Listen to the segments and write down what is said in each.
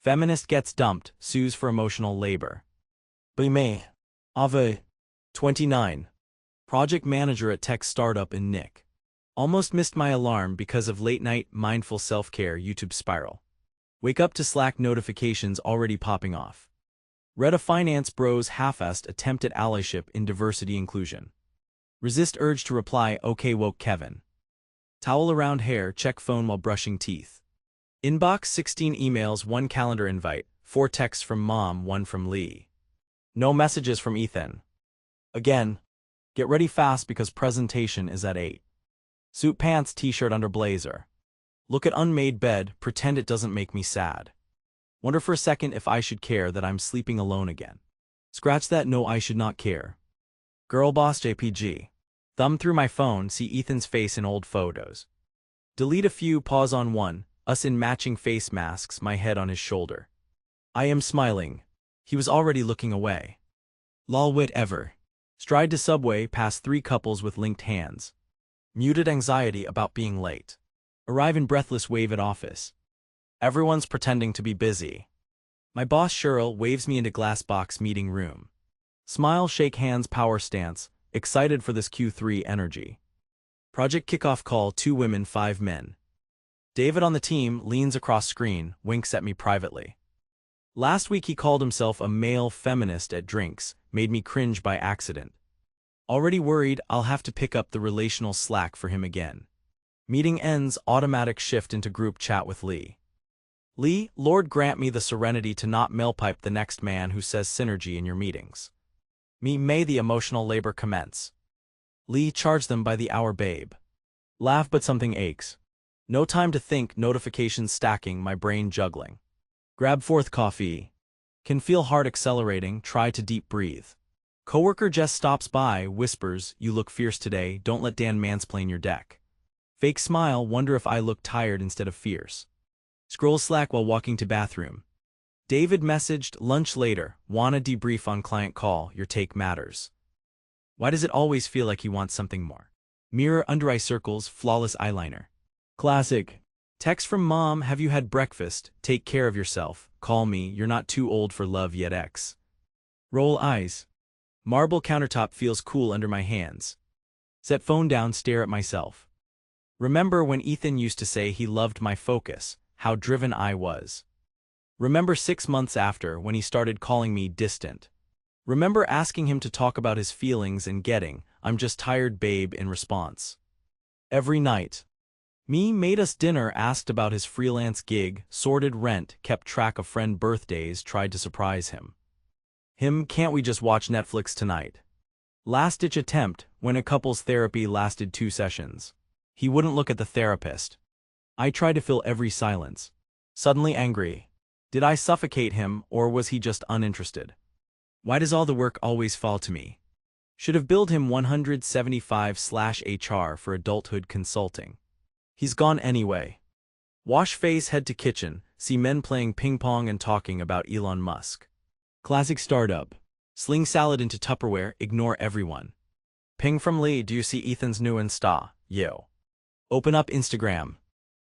Feminist gets dumped, sues for emotional labor. By me. Ave. 29. Project manager at tech startup in Nick. Almost missed my alarm because of late-night mindful self-care YouTube spiral. Wake up to Slack notifications already popping off. Read a finance bro's half-assed attempt at allyship in diversity inclusion. Resist urge to reply, okay woke Kevin. Towel around hair, check phone while brushing teeth. Inbox 16 emails, 1 calendar invite, 4 texts from mom, 1 from Lee. No messages from Ethan. Again. Get ready fast because presentation is at 8. Suit pants, t-shirt under blazer. Look at unmade bed, pretend it doesn't make me sad. Wonder for a second if I should care that I'm sleeping alone again. Scratch that, no I should not care. Girl boss JPG. Thumb through my phone, see Ethan's face in old photos. Delete a few, pause on one, us in matching face masks, my head on his shoulder. I am smiling. He was already looking away. Lol wit ever. Stride to subway, past 3 couples with linked hands. Muted anxiety about being late. Arrive in breathless wave at office. Everyone's pretending to be busy. My boss Cheryl waves me into glass box meeting room. Smile, shake hands, power stance, excited for this Q3 energy. Project kickoff call, 2 women, 5 men. David on the team leans across screen, winks at me privately. Last week he called himself a male feminist at drinks, made me cringe by accident. Already worried I'll have to pick up the relational slack for him again. Meeting ends, automatic shift into group chat with Lee. Lee, Lord grant me the serenity to not mailpipe the next man who says synergy in your meetings. Me, may the emotional labor commence. Lee, charge them by the hour babe. Laugh but something aches. No time to think, notifications stacking, my brain juggling. Grab 4th coffee. Can feel heart accelerating, try to deep breathe. Coworker Jess stops by, whispers, you look fierce today, don't let Dan mansplain your deck. Fake smile, wonder if I look tired instead of fierce. Scroll Slack while walking to bathroom. David messaged, lunch later, wanna debrief on client call, your take matters. Why does it always feel like he wants something more? Mirror, under eye circles, flawless eyeliner. Classic. Text from mom, have you had breakfast, take care of yourself, call me, you're not too old for love yet X. Roll eyes. Marble countertop feels cool under my hands. Set phone down, stare at myself. Remember when Ethan used to say he loved my focus, how driven I was. Remember 6 months after when he started calling me distant. Remember asking him to talk about his feelings and getting, I'm just tired babe in response. Every night. Me made us dinner, asked about his freelance gig, sorted rent, kept track of friend birthdays, tried to surprise him. Him, can't we just watch Netflix tonight? Last-ditch attempt, when a couple's therapy lasted 2 sessions. He wouldn't look at the therapist. I tried to fill every silence. Suddenly angry. Did I suffocate him, or was he just uninterested? Why does all the work always fall to me? Should have billed him $175/HR for adulthood consulting. He's gone anyway. Wash face, head to kitchen, see men playing ping pong and talking about Elon Musk. Classic startup. Sling salad into Tupperware, ignore everyone. Ping from Lee, do you see Ethan's new Insta? Yo. Open up Instagram.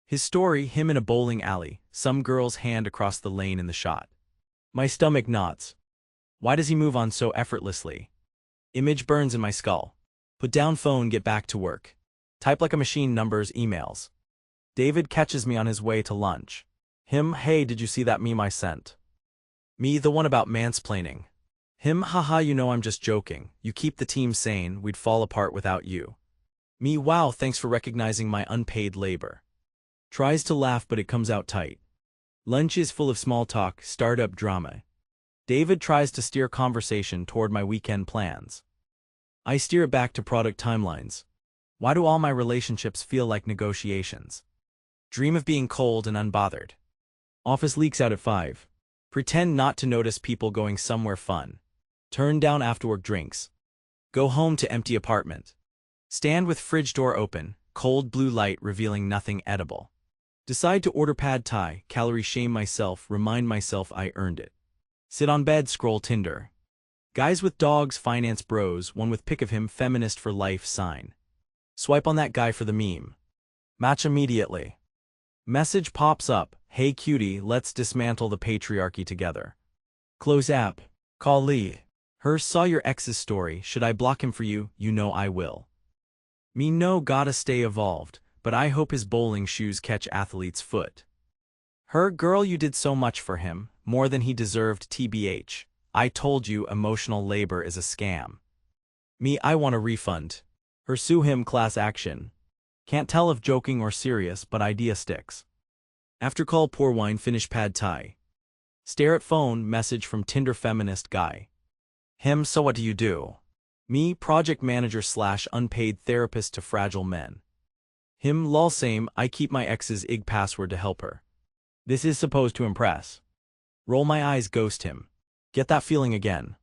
His story, him in a bowling alley, some girl's hand across the lane in the shot. My stomach knots. Why does he move on so effortlessly? Image burns in my skull. Put down phone, get back to work. Type like a machine, numbers, emails. David catches me on his way to lunch. Him, hey, did you see that meme I sent? Me, the one about mansplaining. Him, haha, you know I'm just joking. You keep the team sane, we'd fall apart without you. Me, wow, thanks for recognizing my unpaid labor. Tries to laugh but it comes out tight. Lunch is full of small talk, startup drama. David tries to steer conversation toward my weekend plans. I steer it back to product timelines. Why do all my relationships feel like negotiations? Dream of being cold and unbothered. Office leaks out at 5. Pretend not to notice people going somewhere fun. Turn down after-work drinks. Go home to empty apartment. Stand with fridge door open, cold blue light revealing nothing edible. Decide to order pad thai, calorie shame myself, remind myself I earned it. Sit on bed, scroll Tinder. Guys with dogs, finance bros, one with pic of him, feminist for life sign. Swipe on that guy for the meme. Match immediately. Message pops up, Hey cutie, let's dismantle the patriarchy together. Close app. Call Lee. Her saw your ex's story, should I block him for you? You know I will. Me no gotta stay evolved, but I hope his bowling shoes catch athlete's foot. Her girl, you did so much for him, more than he deserved tbh. I told you emotional labor is a scam. Me, I want a refund. Her sue him, class action. Can't tell if joking or serious, but idea sticks. After call, pour wine, finish pad thai. Stare at phone, message from Tinder feminist guy. Him, so what do you do? Me, project manager / unpaid therapist to fragile men. Him, lol same, I keep my ex's IG password to help her. This is supposed to impress. Roll my eyes, ghost him. Get that feeling again.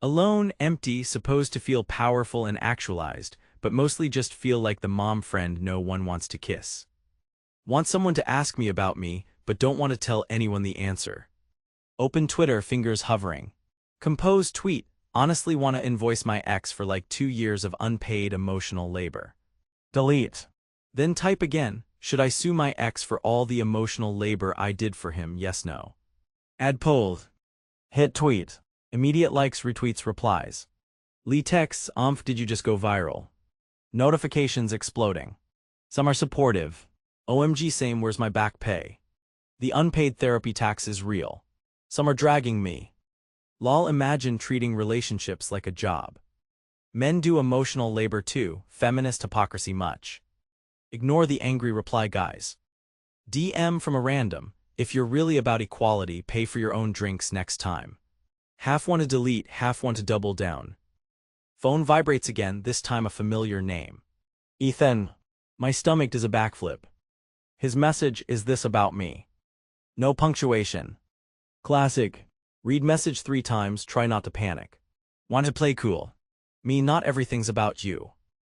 Alone, empty, supposed to feel powerful and actualized, but mostly just feel like the mom friend no one wants to kiss. Want someone to ask me about me, but don't want to tell anyone the answer. Open Twitter, fingers hovering. Compose tweet, honestly want to invoice my ex for like 2 years of unpaid emotional labor. Delete. Then type again, should I sue my ex for all the emotional labor I did for him? Yes, no. Add poll. Hit tweet. Immediate likes, retweets, replies. Lee texts, did you just go viral? Notifications exploding. Some are supportive. OMG same, where's my back pay? The unpaid therapy tax is real. Some are dragging me. Lol, imagine treating relationships like a job. Men do emotional labor too, feminist hypocrisy much. Ignore the angry reply guys. DM from a random, if you're really about equality, pay for your own drinks next time. Half want to delete, half want to double down. Phone vibrates again, this time a familiar name. Ethan. My stomach does a backflip. His message, is this about me? No punctuation. Classic. Read message 3 times, try not to panic. Want to play cool. Me, not everything's about you.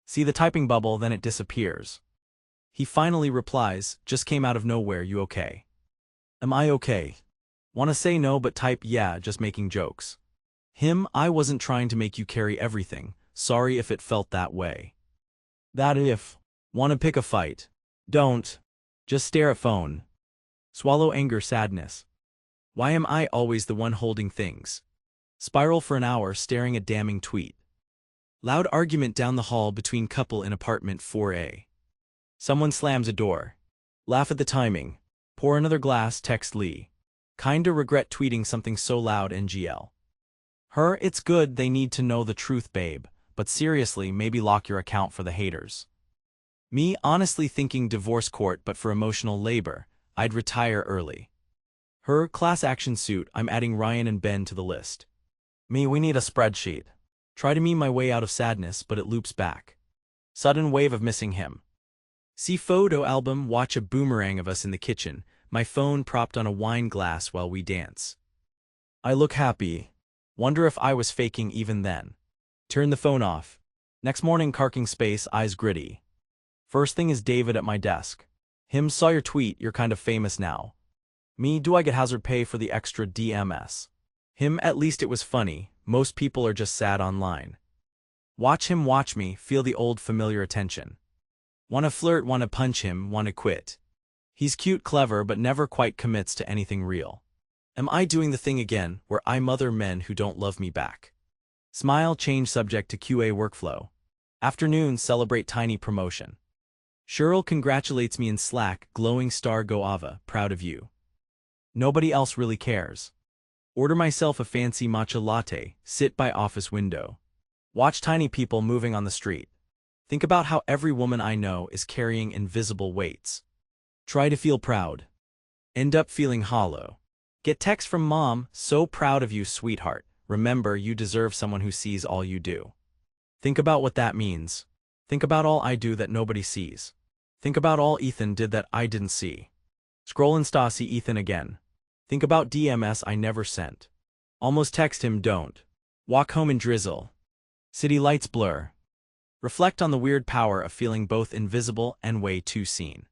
See the typing bubble, then it disappears. He finally replies, just came out of nowhere, you okay? Am I okay? Wanna say no but type yeah, just making jokes. Him, I wasn't trying to make you carry everything, sorry if it felt that way. That if. Wanna pick a fight? Don't. Just stare at phone. Swallow anger, sadness. Why am I always the one holding things? Spiral for an hour staring at damning tweet. Loud argument down the hall between couple in apartment 4A. Someone slams a door. Laugh at the timing. Pour another glass, text Lee. Kinda regret tweeting something so loud, NGL. Her, it's good they need to know the truth, babe, but seriously, maybe lock your account for the haters. Me, honestly thinking divorce court, but for emotional labor, I'd retire early. Her, class action suit, I'm adding Ryan and Ben to the list. Me, we need a spreadsheet. Try to meme my way out of sadness, but it loops back. Sudden wave of missing him. See photo album, watch a boomerang of us in the kitchen, my phone propped on a wine glass while we dance. I look happy. Wonder if I was faking even then. Turn the phone off. Next morning, carking space, eyes gritty. First thing is David at my desk. Him, saw your tweet, you're kind of famous now. Me, do I get hazard pay for the extra DMS? Him, at least it was funny, most people are just sad online. Watch him, watch me, feel the old familiar attention. Wanna flirt, wanna punch him, wanna quit. He's cute, clever, but never quite commits to anything real. Am I doing the thing again, where I mother men who don't love me back? Smile, change subject to QA workflow. Afternoon, celebrate tiny promotion. Cheryl congratulates me in Slack, glowing star go Ava, proud of you. Nobody else really cares. Order myself a fancy matcha latte, sit by office window. Watch tiny people moving on the street. Think about how every woman I know is carrying invisible weights. Try to feel proud. End up feeling hollow. Get text from mom, so proud of you, sweetheart. Remember, you deserve someone who sees all you do. Think about what that means. Think about all I do that nobody sees. Think about all Ethan did that I didn't see. Scroll Insta, see Ethan again. Think about DMS I never sent. Almost text him, don't. Walk home in drizzle. City lights blur. Reflect on the weird power of feeling both invisible and way too seen.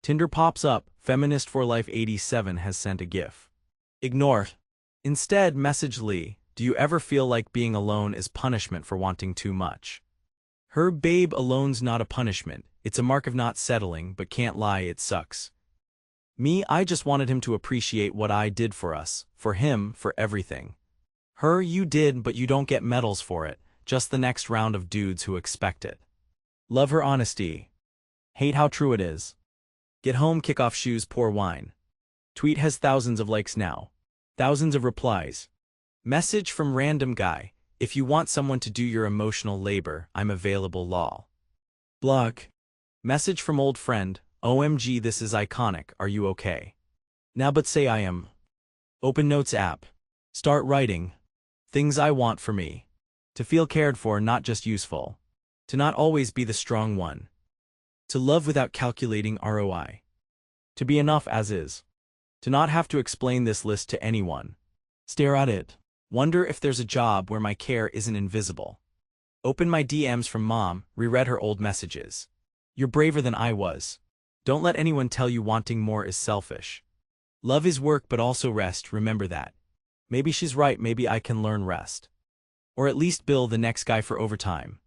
Tinder pops up, Feminist for Life 87 has sent a GIF. Ignore. Instead, message Lee, do you ever feel like being alone is punishment for wanting too much? Her, babe, alone's not a punishment, it's a mark of not settling, but can't lie, it sucks. Me, I just wanted him to appreciate what I did for us, for him, for everything. Her, you did, but you don't get medals for it, just the next round of dudes who expect it. Love her honesty. Hate how true it is. Get home, kick off shoes, pour wine. Tweet has thousands of likes now. Thousands of replies. Message from random guy. If you want someone to do your emotional labor, I'm available lol. Blog. Message from old friend. OMG, this is iconic, are you okay? Now but say I am. Open Notes app. Start writing. Things I want for me. To feel cared for, not just useful. To not always be the strong one. To love without calculating ROI. To be enough as is. To not have to explain this list to anyone. Stare at it. Wonder if there's a job where my care isn't invisible. Open my DMs from mom, reread her old messages. You're braver than I was. Don't let anyone tell you wanting more is selfish. Love is work but also rest, remember that. Maybe she's right, maybe I can learn rest. Or at least bill the next guy for overtime.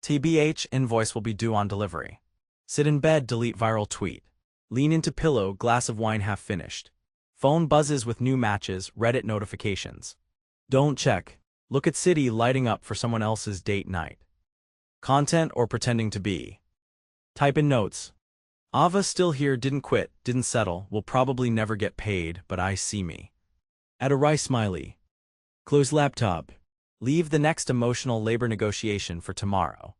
TBH, invoice will be due on delivery. Sit in bed, delete viral tweet. Lean into pillow, glass of wine half finished. Phone buzzes with new matches, Reddit notifications. Don't check. Look at city lighting up for someone else's date night. Content or pretending to be. Type in notes. Ava still here, didn't quit, didn't settle, will probably never get paid, but I see me. Add a rice smiley. Close laptop. Leave the next emotional labor negotiation for tomorrow.